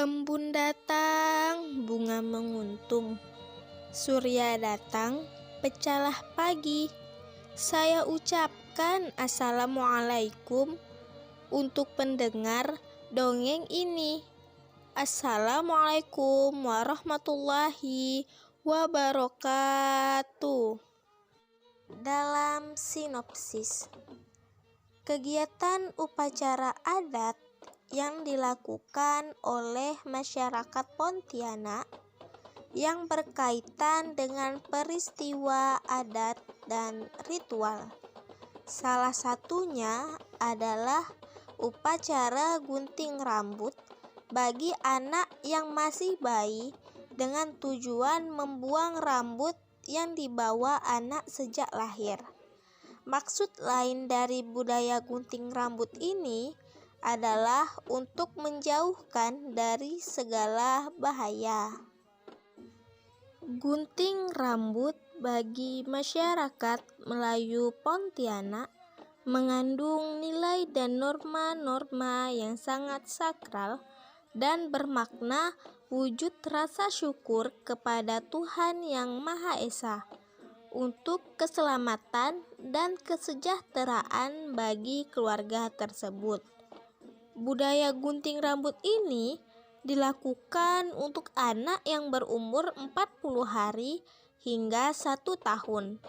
Embun datang, bunga menguntung. Surya datang, pecahlah pagi. Saya ucapkan assalamualaikum untuk pendengar dongeng ini. Assalamualaikum warahmatullahi wabarakatuh. Dalam sinopsis, kegiatan upacara adat yang dilakukan oleh masyarakat Pontianak yang berkaitan dengan peristiwa adat dan ritual. Salah satunya adalah upacara gunting rambut bagi anak yang masih bayi dengan tujuan membuang rambut yang dibawa anak sejak lahir. Maksud lain dari budaya gunting rambut ini adalah untuk menjauhkan dari segala bahaya. Gunting rambut bagi masyarakat Melayu Pontianak mengandung nilai dan norma-norma yang sangat sakral dan bermakna wujud rasa syukur kepada Tuhan Yang Maha Esa untuk keselamatan dan kesejahteraan bagi keluarga tersebut. Budaya gunting rambut ini dilakukan untuk anak yang berumur 40 hari hingga 1 tahun.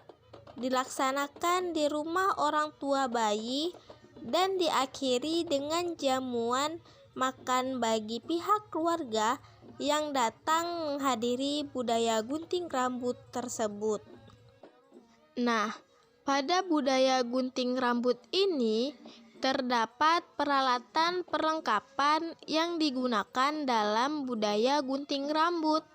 Dilaksanakan di rumah orang tua bayi dan diakhiri dengan jamuan makan bagi pihak keluarga yang datang menghadiri budaya gunting rambut tersebut. Nah, pada budaya gunting rambut ini terdapat peralatan perlengkapan yang digunakan dalam budaya gunting rambut,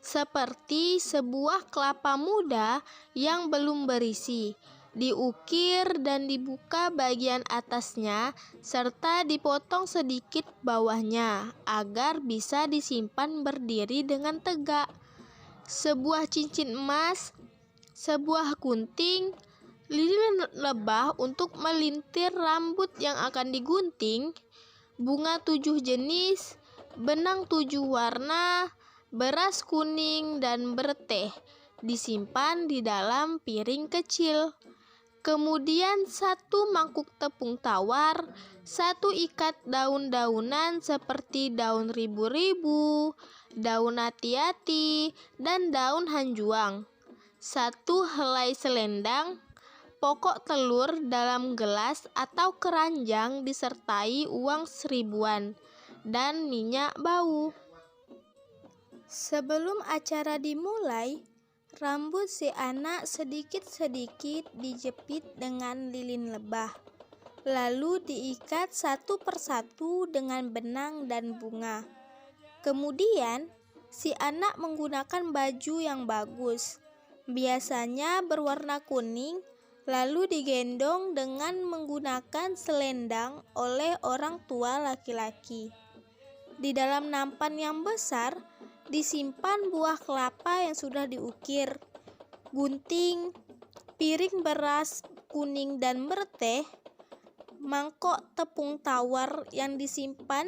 seperti sebuah kelapa muda yang belum berisi, diukir dan dibuka bagian atasnya, serta dipotong sedikit bawahnya agar bisa disimpan berdiri dengan tegak. Sebuah cincin emas, sebuah gunting, lilin lebah untuk melintir rambut yang akan digunting, bunga 7 jenis, benang 7 warna, beras kuning, dan berteh disimpan di dalam piring kecil. Kemudian 1 mangkuk tepung tawar, 1 ikat daun-daunan seperti daun ribu-ribu, daun ati-ati, dan daun hanjuang, 1 helai selendang, pokok telur dalam gelas atau keranjang disertai uang 1000-an, dan minyak bau. Sebelum acara dimulai, rambut si anak sedikit-sedikit dijepit dengan lilin lebah, lalu diikat satu persatu dengan benang dan bunga. Kemudian, si anak menggunakan baju yang bagus, biasanya berwarna kuning, lalu digendong dengan menggunakan selendang oleh orang tua laki-laki. Di dalam nampan yang besar disimpan buah kelapa yang sudah diukir, gunting, piring beras kuning dan berteh, mangkok tepung tawar yang disimpan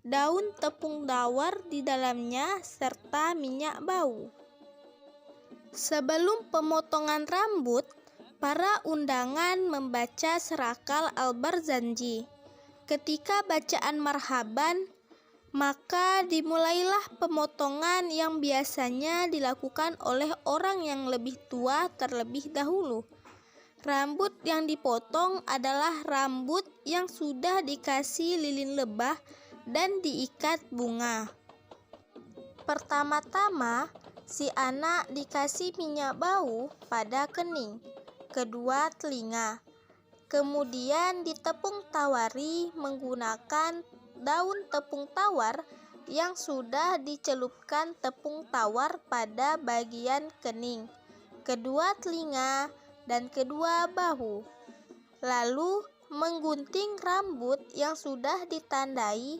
daun tepung tawar di dalamnya, serta minyak bau. Sebelum pemotongan rambut, para undangan membaca serakal Al-Barzanji. Ketika bacaan marhaban, maka dimulailah pemotongan yang biasanya dilakukan oleh orang yang lebih tua terlebih dahulu. Rambut yang dipotong adalah rambut yang sudah dikasih lilin lebah dan diikat bunga. Pertama-tama, si anak dikasih minyak bau pada kening, kedua telinga, kemudian ditepung tawari menggunakan daun tepung tawar yang sudah dicelupkan tepung tawar pada bagian kening, kedua telinga, dan kedua bahu. Lalu menggunting rambut yang sudah ditandai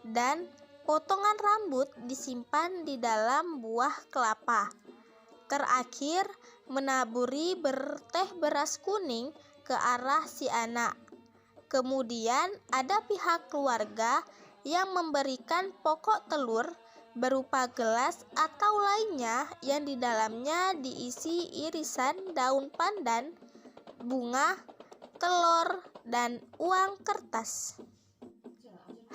dan potongan rambut disimpan di dalam buah kelapa. Terakhir, menaburi berteh beras kuning ke arah si anak. Kemudian ada pihak keluarga yang memberikan pokok telur berupa gelas atau lainnya yang di dalamnya diisi irisan daun pandan, bunga, telur, dan uang kertas.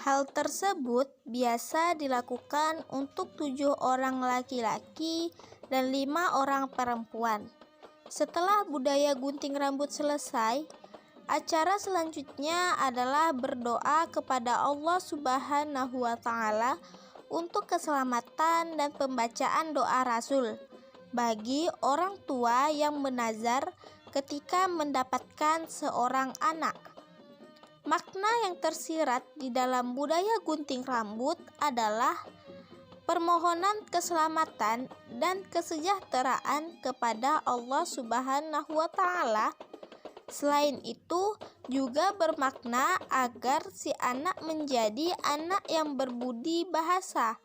Hal tersebut biasa dilakukan untuk 7 orang laki-laki dan 5 orang perempuan. Setelah budaya gunting rambut selesai, acara selanjutnya adalah berdoa kepada Allah Subhanahu wa Ta'ala untuk keselamatan dan pembacaan doa Rasul bagi orang tua yang menazar ketika mendapatkan seorang anak. Makna yang tersirat di dalam budaya gunting rambut adalah permohonan keselamatan dan kesejahteraan kepada Allah Subhanahu wa Ta'ala. Selain itu, juga bermakna agar si anak menjadi anak yang berbudi bahasa,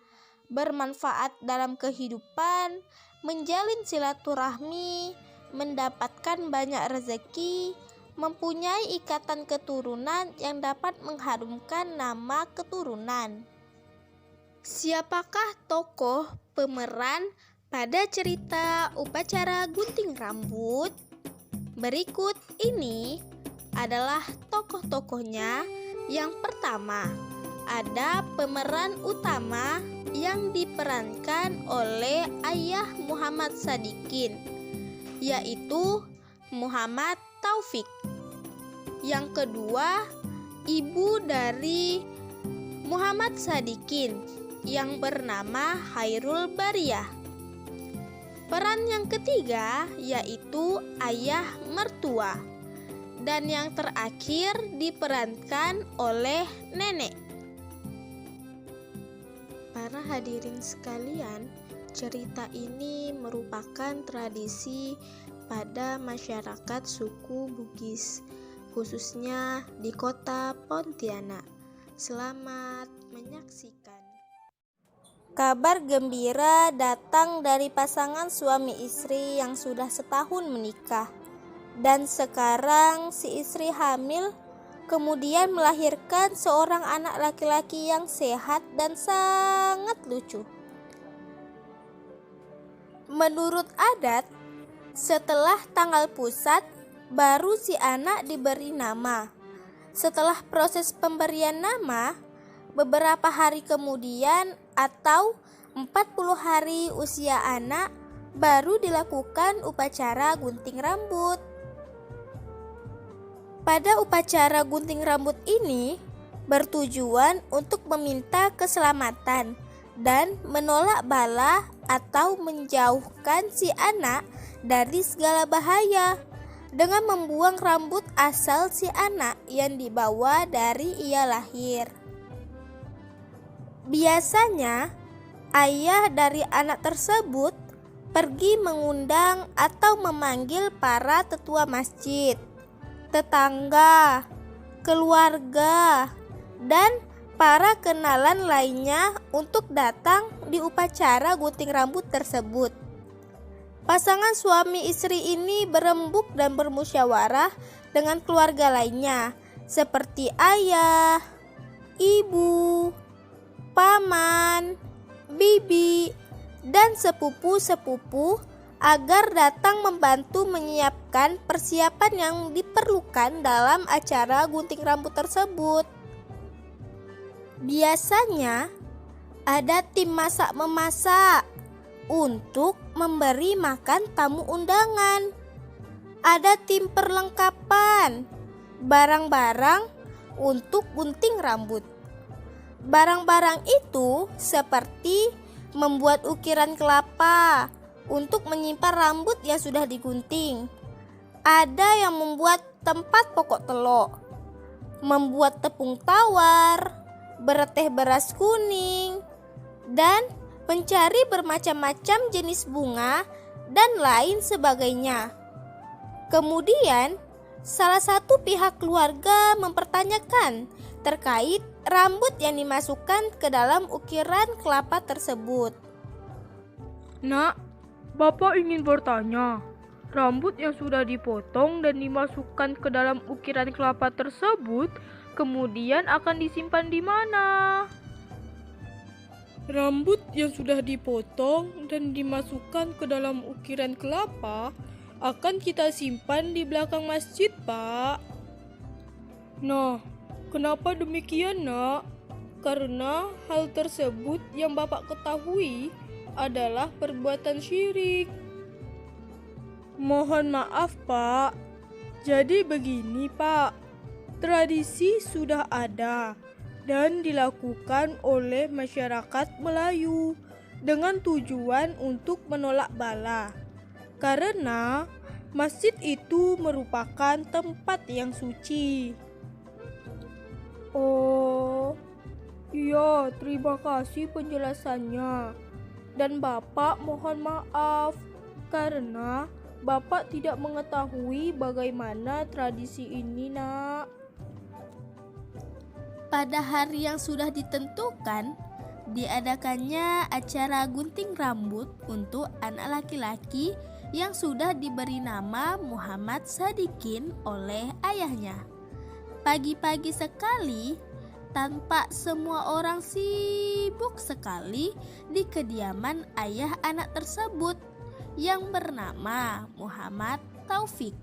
bermanfaat dalam kehidupan, menjalin silaturahmi, mendapatkan banyak rezeki, mempunyai ikatan keturunan yang dapat mengharumkan nama keturunan. Siapakah tokoh pemeran pada cerita upacara gunting rambut? Berikut ini adalah tokoh-tokohnya. Yang pertama, ada pemeran utama yang diperankan oleh ayah Muhammad Sadikin, yaitu Muhammad Taufik. Yang kedua, ibu dari Muhammad Sadikin yang bernama Hairul Bariyah. Peran yang ketiga yaitu ayah mertua. Dan yang terakhir diperankan oleh nenek. Para hadirin sekalian, cerita ini merupakan tradisi pada masyarakat suku Bugis, khususnya di kota Pontianak. Selamat menyaksikan. Kabar gembira datang dari pasangan suami istri yang sudah setahun menikah. Dan sekarang si istri hamil, kemudian melahirkan seorang anak laki-laki yang sehat dan sangat lucu. Menurut adat, setelah tanggal pusat, baru si anak diberi nama. Setelah proses pemberian nama, beberapa hari kemudian atau 40 hari usia anak, baru dilakukan upacara gunting rambut. Pada upacara gunting rambut ini bertujuan untuk meminta keselamatan dan menolak bala atau menjauhkan si anak dari segala bahaya dengan membuang rambut asal si anak yang dibawa dari ia lahir. Biasanya ayah dari anak tersebut pergi mengundang atau memanggil para tetua masjid, tetangga, keluarga, dan para kenalan lainnya untuk datang di upacara gunting rambut tersebut. Pasangan suami istri ini berembuk dan bermusyawarah dengan keluarga lainnya seperti ayah, ibu, paman, bibi, dan sepupu-sepupu agar datang membantu menyiapkan persiapan yang diperlukan dalam acara gunting rambut tersebut. Biasanya ada tim masak-memasak untuk memberi makan tamu undangan. Ada tim perlengkapan barang-barang untuk gunting rambut. Barang-barang itu seperti membuat ukiran kelapa untuk menyimpan rambut yang sudah digunting. Ada yang membuat tempat pokok telok, membuat tepung tawar, bereteh beras kuning, dan mencari bermacam-macam jenis bunga dan lain sebagainya. Kemudian, salah satu pihak keluarga mempertanyakan terkait rambut yang dimasukkan ke dalam ukiran kelapa tersebut. Nak, Bapak ingin bertanya, rambut yang sudah dipotong dan dimasukkan ke dalam ukiran kelapa tersebut kemudian akan disimpan di mana? Rambut yang sudah dipotong dan dimasukkan ke dalam ukiran kelapa akan kita simpan di belakang masjid, Pak. Nah, kenapa demikian, Nak? Karena hal tersebut yang Bapak ketahui adalah perbuatan syirik. Mohon maaf, Pak. Jadi begini, Pak. Tradisi sudah ada dan dilakukan oleh masyarakat Melayu dengan tujuan untuk menolak bala. Karena masjid itu merupakan tempat yang suci. Oh, iya, terima kasih penjelasannya. Dan Bapak mohon maaf karena Bapak tidak mengetahui bagaimana tradisi ini, Nak. Pada hari yang sudah ditentukan, diadakannya acara gunting rambut untuk anak laki-laki yang sudah diberi nama Muhammad Sadikin oleh ayahnya. Pagi-pagi sekali, tampak semua orang sibuk sekali di kediaman ayah anak tersebut yang bernama Muhammad Taufik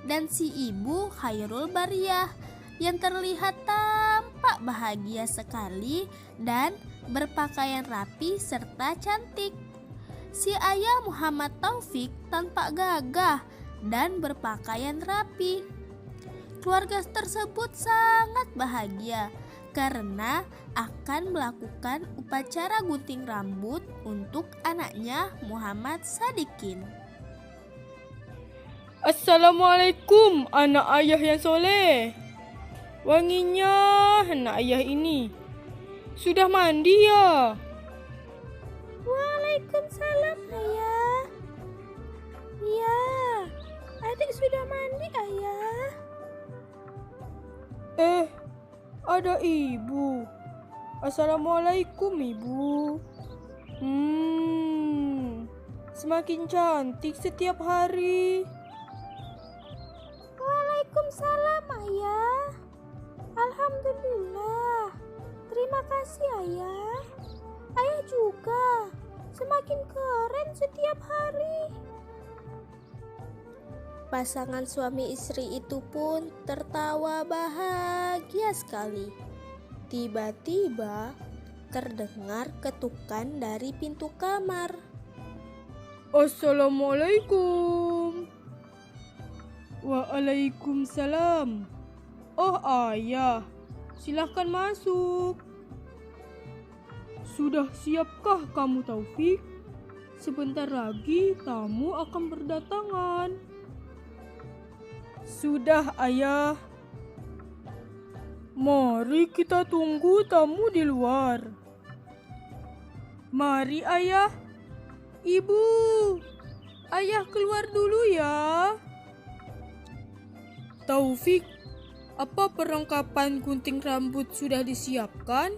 dan si ibu Khairul Bariyah yang terlihat tampak bahagia sekali dan berpakaian rapi serta cantik. Si ayah Muhammad Taufik tampak gagah dan berpakaian rapi. Keluarga tersebut sangat bahagia karena akan melakukan upacara gunting rambut untuk anaknya Muhammad Sadikin. Assalamualaikum anak ayah yang soleh. Wanginya anak ayah ini. Sudah mandi ya? Waalaikumsalam ayah. Ya, adik sudah mandi ayah. Ada ibu. Assalamualaikum ibu. Semakin cantik setiap hari. Waalaikumsalam ayah. Alhamdulillah. Terima kasih ayah. Ayah juga semakin keren setiap hari. Pasangan suami istri itu pun tertawa bahagia sekali. Tiba-tiba terdengar ketukan dari pintu kamar. Assalamualaikum. Waalaikumsalam. Oh ayah, silahkan masuk. Sudah siapkah kamu Taufik? Sebentar lagi tamu akan berdatangan. Sudah ayah. Mari kita tunggu tamu di luar. Mari ayah. Ibu, ayah keluar dulu ya. Taufik, apa perlengkapan gunting rambut sudah disiapkan?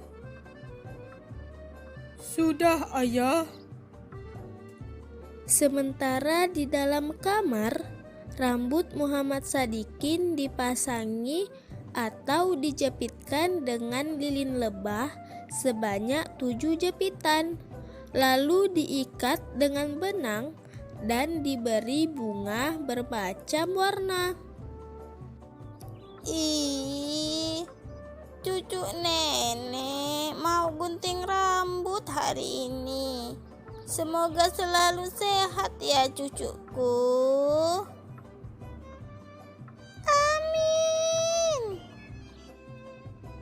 Sudah ayah. Sementara di dalam kamar, rambut Muhammad Sadikin dipasangi atau dijepitkan dengan lilin lebah sebanyak 7 jepitan, lalu diikat dengan benang dan diberi bunga bermacam warna. Ih, cucu nenek mau gunting rambut hari ini. Semoga selalu sehat ya cucuku. Amin.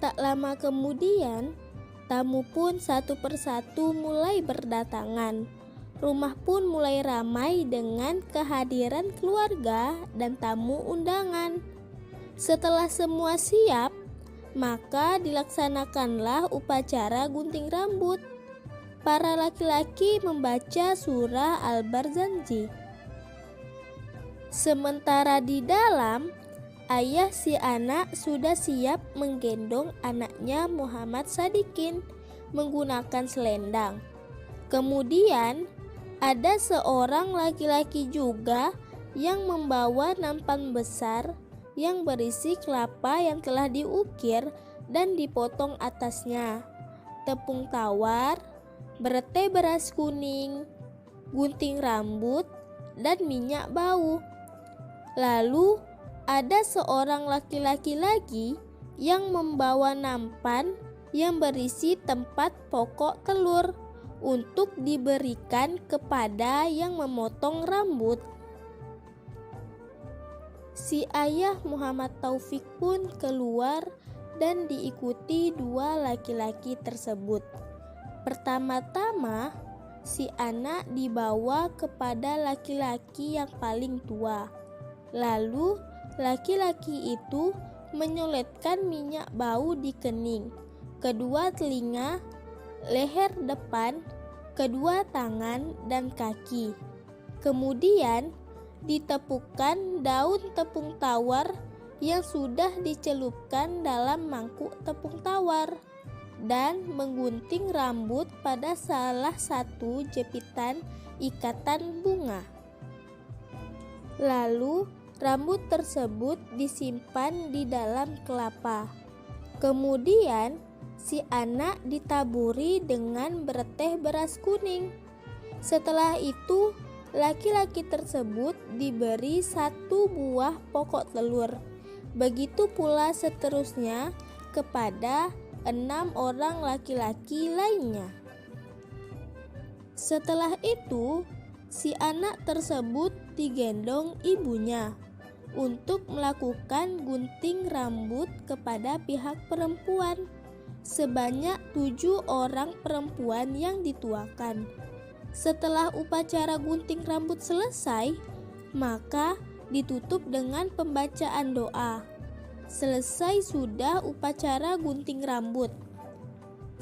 Tak lama kemudian, tamu pun satu persatu mulai berdatangan. Rumah pun mulai ramai dengan kehadiran keluarga dan tamu undangan. Setelah semua siap, maka dilaksanakanlah upacara gunting rambut. Para laki-laki membaca surah Al-Barzanji. Sementara di dalam, ayah si anak sudah siap menggendong anaknya Muhammad Sadikin menggunakan selendang. Kemudian ada seorang laki-laki juga yang membawa nampan besar yang berisi kelapa yang telah diukir dan dipotong atasnya, tepung tawar, berete beras kuning, gunting rambut, dan minyak bau. Lalu ada seorang laki-laki lagi yang membawa nampan yang berisi tempat pokok telur untuk diberikan kepada yang memotong rambut. Si ayah Muhammad Taufik pun keluar dan diikuti dua laki-laki tersebut. Pertama-tama, si anak dibawa kepada laki-laki yang paling tua. Lalu, laki-laki itu menyoletkan minyak bau di kening, kedua telinga, leher depan, kedua tangan, dan kaki. Kemudian ditepukkan daun tepung tawar yang sudah dicelupkan dalam mangkuk tepung tawar dan menggunting rambut pada salah satu jepitan ikatan bunga. Lalu rambut tersebut disimpan di dalam kelapa. Kemudian si anak ditaburi dengan bereteh beras kuning. Setelah itu, laki-laki tersebut diberi 1 buah pokok telur. Begitu pula seterusnya kepada 6 orang laki-laki lainnya. Setelah itu, si anak tersebut digendong ibunya untuk melakukan gunting rambut kepada pihak perempuan. Sebanyak 7 orang perempuan yang dituakan. Setelah upacara gunting rambut selesai, maka ditutup dengan pembacaan doa. Selesai sudah upacara gunting rambut.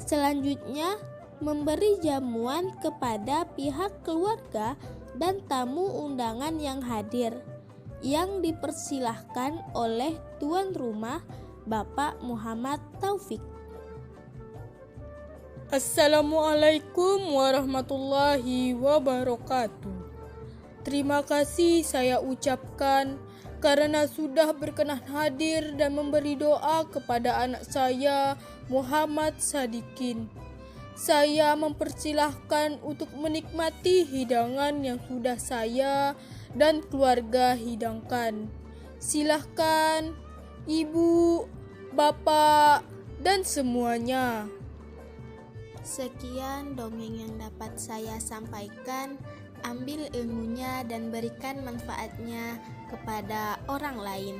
Selanjutnya, memberi jamuan kepada pihak keluarga dan tamu undangan yang hadir, yang dipersilahkan oleh tuan rumah Bapak Muhammad Taufik. Assalamualaikum warahmatullahi wabarakatuh. Terima kasih saya ucapkan karena sudah berkenan hadir dan memberi doa kepada anak saya, Muhammad Sadikin. Saya mempersilahkan untuk menikmati hidangan yang sudah saya dan keluarga hidangkan. Silahkan Ibu, Bapak, dan semuanya. Sekian dongeng yang dapat saya sampaikan. Ambil ilmunya dan berikan manfaatnya kepada orang lain.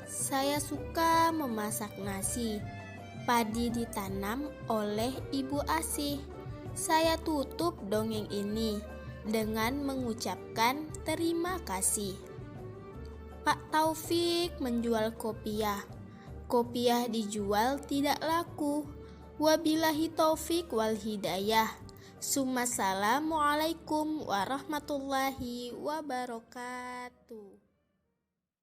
Saya suka memasak nasi. Padi ditanam oleh Ibu Asih. Saya tutup dongeng ini dengan mengucapkan terima kasih. Pak Taufik menjual kopiah. Kopiah dijual tidak laku. Wabillahi taufik wal hidayah. Assalamualaikum warahmatullahi wabarakatuh.